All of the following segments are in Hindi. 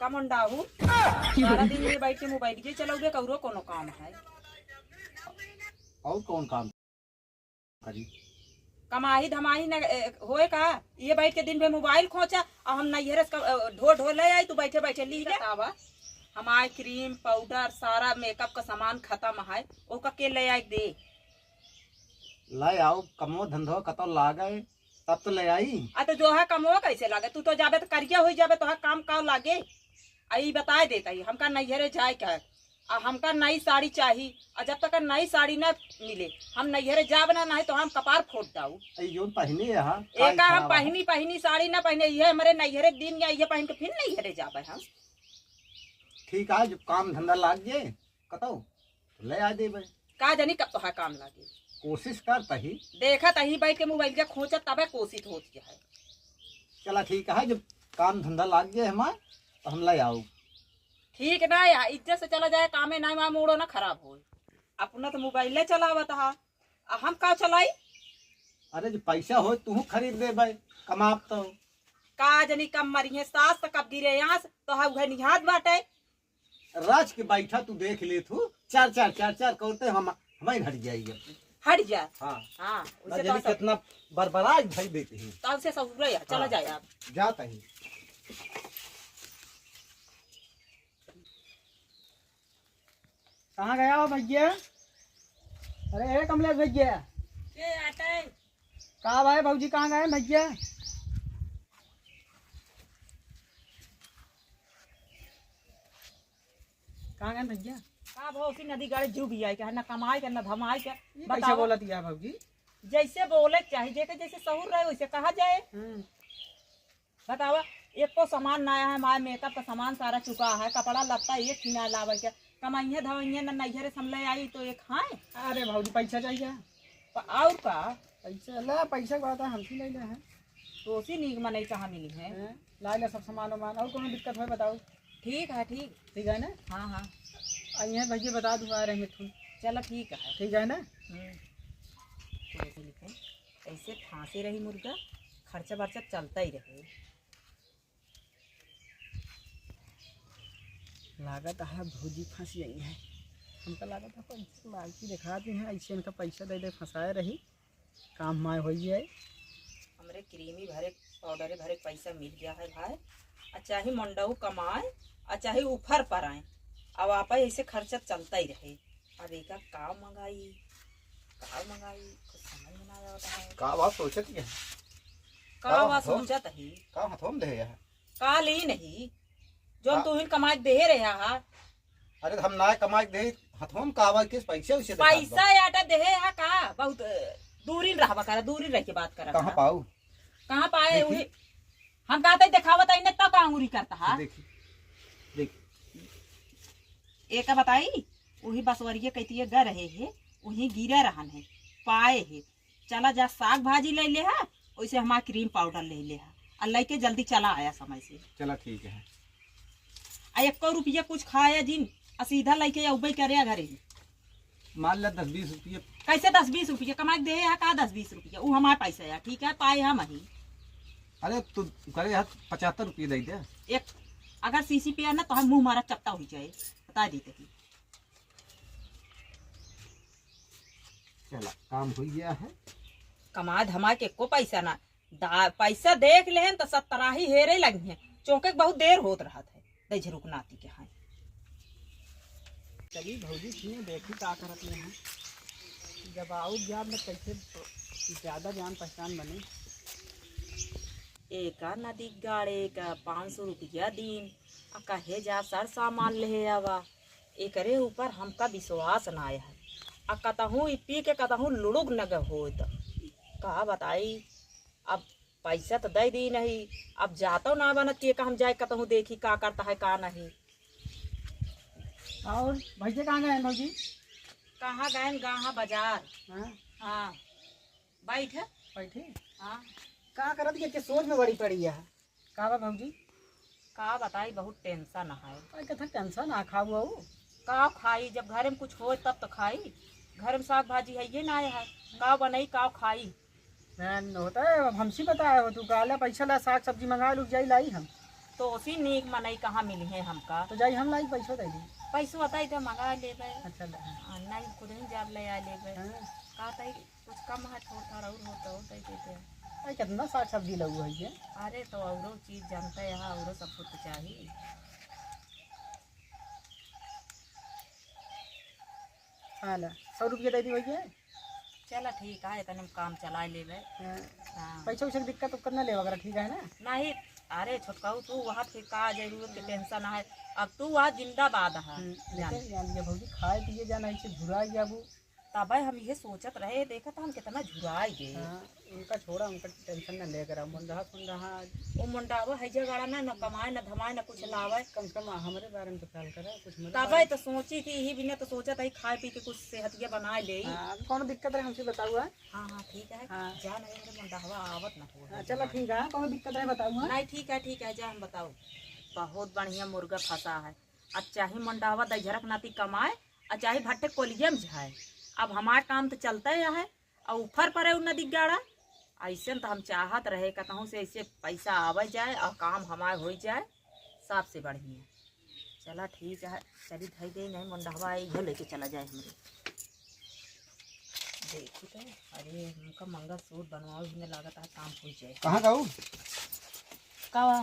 का मुंडाहू सारा दिन में बैठ के मोबाइल के चलाओगे कौरो कोनो काम है। और कौन काम करी? कमाही धमाही न होए का ये बैठ के दिन भर मोबाइल खोचा और हम नैहरे ढो ढो ले आई तू बैठे बैठे ली बतावा। हमारे क्रीम पाउडर सारा मेकअप का सामान खत्म है ओका के ले आई दे। ले आओ कमो धंधो कतो लागे तब तो ले आई। तो जो है कमो कैसे लागे तू तो जाबे तो करिया हो जाबे तो काम का लागे। आई बता देता ही हमका नैहरे जाए क्या और हमका नई साड़ी चाहिए और जब तक नई साड़ी न मिले हम नैहरे जाब ना नहीं तो हम कपार फोड़ दाऊ। जो पहनी है एक हम पहनी साड़ी ना पहने ये हमारे नैहरे दिन या ये पहन के फिर नैहरे जाबे हम। ठीक है जब काम धंधा लाग जाए कतो तो ले आ देबे। का जानी कब तो है काम लागे कोशिश कर तही देखा तही बैठ के मोबाइल के खोचा तब कोशिश होती है। चला ठीक है जब काम धंधा लाग जाए हमारे तो हम ले आओ। ठीक ना यार इज्जत से चला जाए कामे ना मां मोड़ो ना खराब हो अपना तो मोबाइल चलावत हा हम का चलाई। अरे जो पैसा हो तू खरीद दे भाई कमाब तो का जनी कम मरी है सास तो कब गिरे यहाँ तो है निहात बाटे राज के बैठा तू देख ले तू चार करते हम हमारे हट जाएगी हट जा। हाँ हाँ तो कितना बरबराज भाई देते हैं तब से सब चला जाए आप जाता ही। कहाँ गया हो भैया? अरे कमलेश भैया कहाँ भाई भाजी कहाँ गए भैया? कहाँ गए भैया? का भौसी नदी गाड़ी जू भी आई क्या ना कमाई क्या ना धमाई क्या कैसे बोला दिया भाजी? जैसे बोले चाहिए जैसे सहूर रहे वैसे कहा जाए। बतावा एक को सामान नया है हमारे मेकअप का सामान सारा चुका है कपड़ा लगता है एक खिना लावे क्या कमाइए धमाइए न नैहरे समले आई तो एक खाए। अरे भाजी पैसा चाहिए और का पैसा ला पैसा की बात है हमसे ले ले है तो उसी नीक मनाई कहाँ मिली है ला ले सब सामान वामान और कोनो दिक्कत है बताओ। ठीक है ठीक ठीक है ना? हाँ हाँ आई है भैया बता दूँ आ रहे हैं तुम। चलो ठीक है ठीक है ना? ऐसे फांसी रही मुर्गा खर्चा बर्चा चलता ही रहे। लागत है भौजी फंस गई है हमका लागत है पैसा लालची दिखाती हैं ऐसे इनका पैसा दे दे फंसाए रही काम माय हो जाए। हमरे क्रीमी भरे पाउडर भरे पैसा मिल गया है भाई अच्छा ही मंडऊ कमाए अच्छा ही ऊपर पर आए अब आप ऐसे खर्चा चलता ही रहे। अब एक का मंगाई कुछ समझ में ना आता है का बात सोचत है का बात सोचत ही का हथोम दे है का ली नहीं जो तू ही कमाई दे रहे हा। अरे हम ना कमाई दे हथोम कावा किस पैसे उसे पैसा याटा दे है का बहुत दूरी रहवा करा दूरी रह के बात करा कहां पाऊ कहां पाए वही हम कहते दिखावत इन्हें तब अंगूरी करता है। देखी देख एक बताई वही बसवरिया कहती ग रहे है वही गिरे रहन है पाए है चला जा साग भाजी ले ले है वैसे हमारा क्रीम पाउडर ले ले है और लेके जल्दी चला आया समय से। चला ठीक है 1 रुपया कुछ खाया जिन और सीधा लेके उबई करे घरे मान ला 10-20 रुपये कैसे 10-20 रुपया कमा के दे है का 10-20 रुपया वो हमारे पैसा है ठीक है पाए हम ही। अरे तू करे यार 75 रुपये दे दे एक अगर सीसी पे है ना तो हम मुंह मारा चपटा हो जाए बता देते ही। चला काम हो गया है कमा धमा के को पैसा ना पैसा देख ले तो 70 ही हेरे लगी है चौके बहुत देर होत रहा है दे झरुक नाती के हैं। चलिए भौजी थी देखी क्या करत ले हैं जब आओ जाब में कैसे ज़्यादा जान पहचान बने। एक नदी गाड़े का 500 रुपया दिन कहे जा सर सामान ले आवा एकरे ऊपर हमका विश्वास ना आया है कतहूँ पी के कतहूँ लुड़ुक नग हो कहा बताई अब पैसा तो दे दी नहीं अब जाता ना बनत के हम जाए कतहूँ देखी का करता है का नहीं। और भैया कहाँ गए भौजी? कहाँ गए गाँव बाजार। हाँ हाँ बैठ बैठे हाँ क्या करत के सोच में बड़ी पड़ी है का बा भौजी? का बताई बहुत टेंशन है। अरे कथा टेंशन आ खाऊ आओ का खाई जब घर में कुछ हो तब तो खाई घर में साग भाजी है ये ना आया है का बनाई का खाई होता है अब हमसे बताया हो तू काला पैसा ला साग सब्जी मंगा लू जाई लाई हम तो उसी नीक मनई कहाँ मिली है हमका। तो जाई हम लाई पैसा दे दी। पैसो बताई तो मंगा लेबे। अच्छा नहीं खुद ही जाब ले आ लेबे। हाँ। का तई कुछ कम है थोड़ा और होता हो तई देते। अरे कितना साग सब्जी लगू है ये। अरे तो औरो चीज जानते है औरो सब कुछ तो चाहिए। हाँ ला 100 रुपया दे दी भैया। चला ठीक है तने काम चला लेबे। हाँ। हाँ। पैसा वैसा की दिक्कत तो करना ले वगैरह ठीक है ना। नहीं अरे छोटकाऊ तू वहाँ फिर का जरूरत की टेंशन है। अब तू वहाँ जिंदाबाद है। लेकिन जान लिया भौजी खाए पिए जाना ऐसे झुरा जाबू। तब हम ये सोचत रहे देखा था हम कितना झुराई गए। हाँ उनका छोड़ा उनका टेंशन न लेकर आओ मन रहा सुन रहा। वो मुंडावा है जगह ना न कमाए न धमाए न कुछ लावे। कम से कम हमारे बारे में तो ख्याल करा कुछ मेरे तब तो सोची थी यही बिना तो सोचा था खाए पी के कुछ सेहतिया बनाए ले। हाँ कौन दिक्कत है हमसे बताओ। हाँ हाँ ठीक है। हाँ। जा नहीं मुंडावा आवत न हो। चलो ठीक है कौन दिक्कत है बताओ। नहीं ठीक है जा हम बताओ। बहुत बढ़िया मुर्गा फंसा है। अब चाहे मुंडावा दझरक नाती कमाए और चाहे भट्टे कोलियम जाए। अब हमारा काम तो चलता ही है और ऊपर पर है नदी गाड़ा। ऐसे तो हम चाहत रहे कहूँ से ऐसे पैसा आवे जाए और काम हमारे हो जाए सबसे बढ़िया। चला ठीक है चली धई दे नहीं मुंडावा इधर लेके चला जाए हमरे। देखी तो अरे हमका मंगलसूत्र बनवाओ इन्हें लागत है काम हो जाए। कहाँ गाऊ का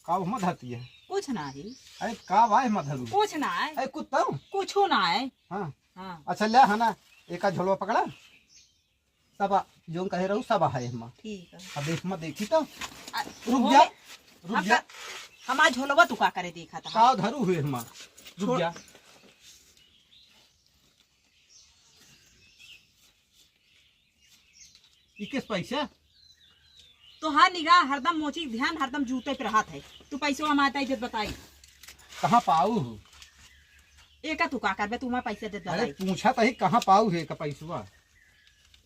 काऊ मत धरती है। कुछ ना ही। अरे का वाह मत धरू। कुछ ना है। अरे कुत्ता कुछ ना है। हाँ हाँ अच्छा ले है ना एक झोलवा पकड़ा सब जो कहे रहू सब है हम। ठीक है। अब देख मत देखी तो रुक रुक जा हमारा झोलवा तू का करे देखा था। का धरू हुए हम रुक जा। किस पैसा तो हाँ निगाह हरदम मोची ध्यान हरदम जूते पे रहा है। तू पैसो हमारा इज्जत बताई कहाँ पाऊ। एक तू का करबे तुम्हारा पैसा दे अरे बताई। पूछा तो ही कहाँ पाऊ है का पैसवा।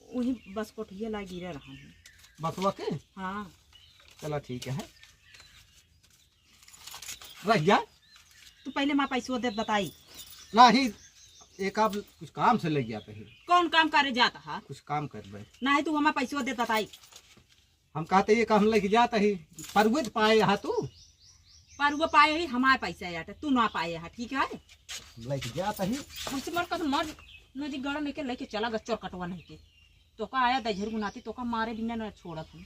वही बस कोठिया ला गिरे रहा है। बसवा के हाँ चला ठीक है रह जा। तू पहले माँ पैसो दे बताई। नहीं एक आप कुछ काम से लग जाते हैं। कौन काम करे जाता है। कुछ काम कर बे नहीं तू हमारा पैसो दे बताई। हम कहते ये काम लेके जाता ही परवित पाए यहाँ तू पर वो पाए ही हमारे पैसा यार तू ना पाए है ठीक है। लेके जाता ही हमसे मर का तो मर नदी गड़ा लेके लेके चला गच्चर कटवा नहीं के तो का आया दजर गुनाती तो का मारे बिना न छोड़ा तू।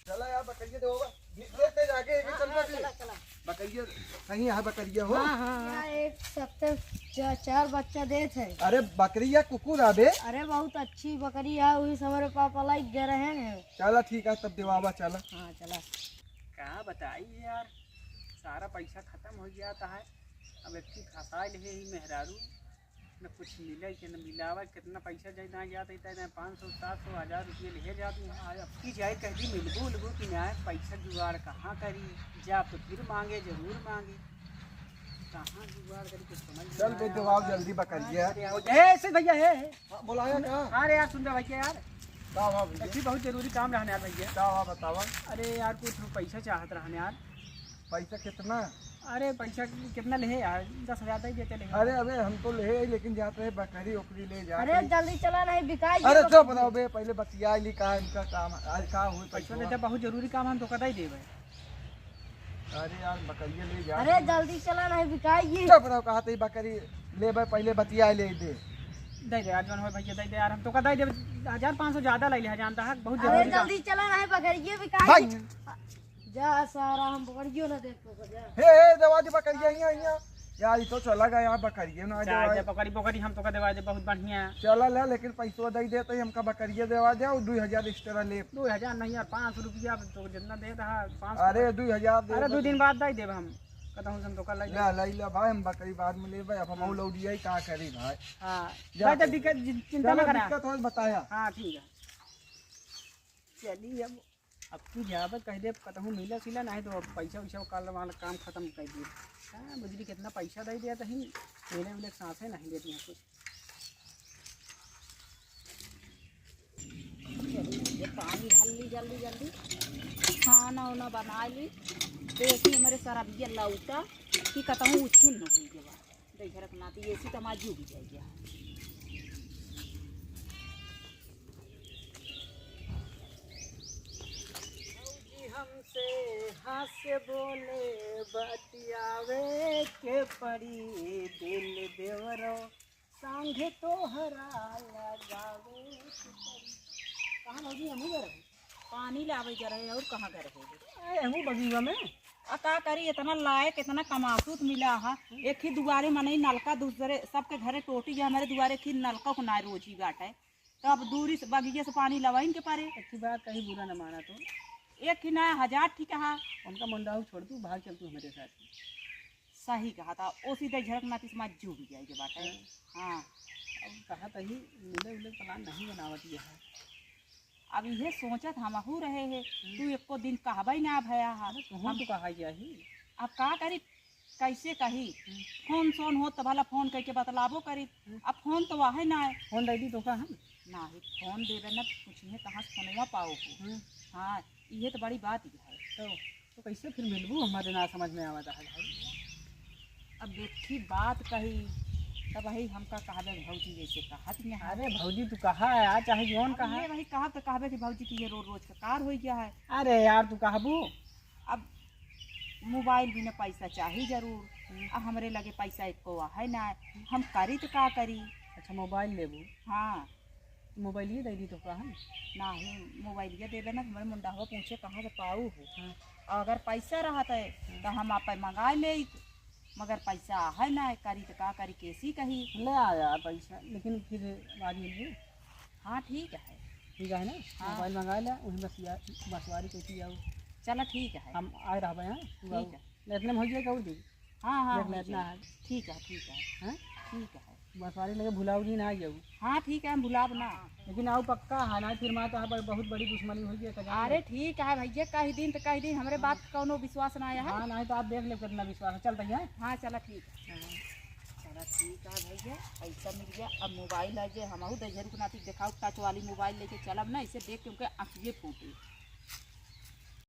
चला यार बकरिया दे होगा लेते जाके एक चल बकरिया कहीं यहाँ बकरिया हो। यहाँ एक सप्ताह 4 बच्चा दे थे। अरे बकरिया कुकुर आबे। अरे बहुत अच्छी बकरी है वही हमारे पापा लाइक दे रहे हैं। चला ठीक है तब देवाबा चला। हाँ चला। क्या बताइए यार सारा पैसा खत्म हो जाता है। अब एक चीज खसा ले ही मेहरारू न कुछ मिले कि न मिलावा कितना पैसा जाए ना जाता है 500 700 1000 रुपये ले जाती हैं। अब की जाए कहीं मिलबू उलबू कि ना पैसा जुगाड़ कहाँ करी जा तो फिर मांगे जरूर मांगे कहाँ जुगाड़ करी कुछ समझ नहीं चल बे आया। देवाब जल्दी बकरिया। ऐसे भैया है बुलाया क्या अरे यार सुन रहा भैया यार का हुआ भैया ऐसी बहुत जरूरी काम रहने यार भैया। क्या हुआ बतावा। अरे यार कुछ पैसा चाहत रहने यार। पैसा कितना। अरे पैसा कितना ले यार 10,000 ही देते ले। अरे अबे हम तो ले लेकिन जाते हैं बकरी ओकरी ले जाते अरे जल्दी चला नहीं बिकाई। अरे तो बताओ बे पहले बतिया ली का इनका काम आज का हुए पैसा पैसा देते बहुत जरूरी काम हम तो कदा ही देवे। अरे यार बकरिया ले जा। अरे जल्दी चला नहीं बिकाई। तो बताओ कहा थे बकरी ले भाई पहले बतिया ले दे दे दे यार जन हो भैया दे दे यार हम तो कदा ही दे 1500 ज्यादा ले ले जानता है बहुत अरे जरूरी। जल्दी चला नहीं बकरिए बिकाई। भाई जा सारा हम बकरियों ना देख तो जा। हे दवा दे बकरिया यहाँ यार ये तो चला गया यहाँ बकरिया ना चाहे दे बकरी बकरी हम तो कदा देवा दे बहुत बढ़िया। चला ले लेकिन पैसा दे दे तो हमका बकरिया देवा दे और 2000 एक्स्ट्रा ले। 2000 नहीं यार 500 रुपया तो जितना दे रहा 500। अरे 2000 दे। अरे 2 दिन बाद दे देब हम कदा हम तो कल ले। ले ले भाई हम बकरी बाद में ले भाई अब हम लौडिया का करी भाई। हां जा भाई दिक्कत चिंता मत करा। दिक्कत हो बताया। हाँ ठीक है चलिए अब तू जाब कह दे कतहूँ मिला सिला नहीं तो अब पैसा वैसा कल वाला काम खत्म कर दिए। हाँ बुझली कितना पैसा दे दिया तो ही पहले उन्हें सांसें नहीं देती हैं कुछ। ये पानी डाल ली जल्दी जल्दी खाना वाना बना ली देखी हमारे सारा बिया लौटा कि कहूँ उछिन न हुई जब देख रखना तो ऐसी तो हमारी जू भी जाएगी। से बोले बतियावे के पड़ी दिल देवरो सांगे तो हरा लगावे के पड़ी। कहाँ भौजी हमू घर पानी लावे जा रहे और कहाँ घर है हमू बगीवा में। आ का करी इतना लायक इतना कमासूत मिला हा एक ही दुआरे मने नलका दूसरे सबके घरे टोटी जा हमारे दुआरे की नलका को ना रोजी गाटा है तो अब दूरी से बगीचे से पानी लवाइन के पारे अच्छी बात कहीं बुरा न माना तो एक ही ना 1000 ठीक है उनका मुंडाऊ छोड़ तू भाग चल तू हमारे साथ। सही कहा था ओ सीधे झड़क नाती समाज जूब जाएगी बात है। हाँ अब कहा तही मिले उले प्लान नहीं बनावती है। अब ये सोचत हमहू रहे है तू एको दिन कहबई ना भया हा तुम तो कहा ही अब का करी कैसे कही फोन सोन हो तो भला फोन करके बतलाबो करी अब फोन तो वाहे ना है फोन दे दी तो का हम ना ही फोन देवे न पूछिए कहाँ से फोनवा पाओ हो। हाँ ये तो बड़ी बात ही है तो कैसे फिर मिलबू हमारे ना समझ में आवता है भाई। अब देखी बात कही तब वही हमका कहबे भौजी जैसे कहत यहाँ अरे भौजी तू कहा है आ चाहे जौन कहा ये वही कहा तो कहबे कि भौजी की ये रोज रोज का कार हो गया है। अरे यार तू कहबू अब मोबाइल भी न पैसा चाहिए जरूर आ हमरे लगे पैसा एको है ना हम करी तो का करी। अच्छा मोबाइल लेबू हाँ मोबाइल ही दे दी तो का हम ना ही मोबाइल ये देवे ना हमारे मुंडा हो पूछे कहाँ से पाऊ हो अगर पैसा रहता है तो हम आप मंगा ले मगर पैसा है ना करी तो का करी कैसी कही ले आ यार पैसा लेकिन फिर आज मिलबू। हाँ ठीक है ठीक है ना हाँ। मोबाइल मंगा ले वही बसवारी कैसी जाऊ चलो ठीक है हम आए रह हैं ठीक है इतने में हो जाएगा दी हाँ हाँ देख ले इतना है ठीक है हैं ठीक है बसवारी लगे भुलाऊ जी ना जाऊ हाँ ठीक है हम भुलाब ना लेकिन आओ पक्का है ना फिर माँ तो बहुत बड़ी दुश्मनी हो गई। अरे ठीक है भैया कहीं दिन तो कहीं दिन हमारे बात का कोनो विश्वास ना आया है। हाँ नहीं तो आप देख ले कितना विश्वास है चल भैया। हाँ चलो ठीक है चलो ठीक है भैया पैसा मिल गया अब मोबाइल है जे हम दे जरूर नाती दिखाओ टच वाली मोबाइल लेके चलब ना इसे देख के उनके आँखिए फूटे।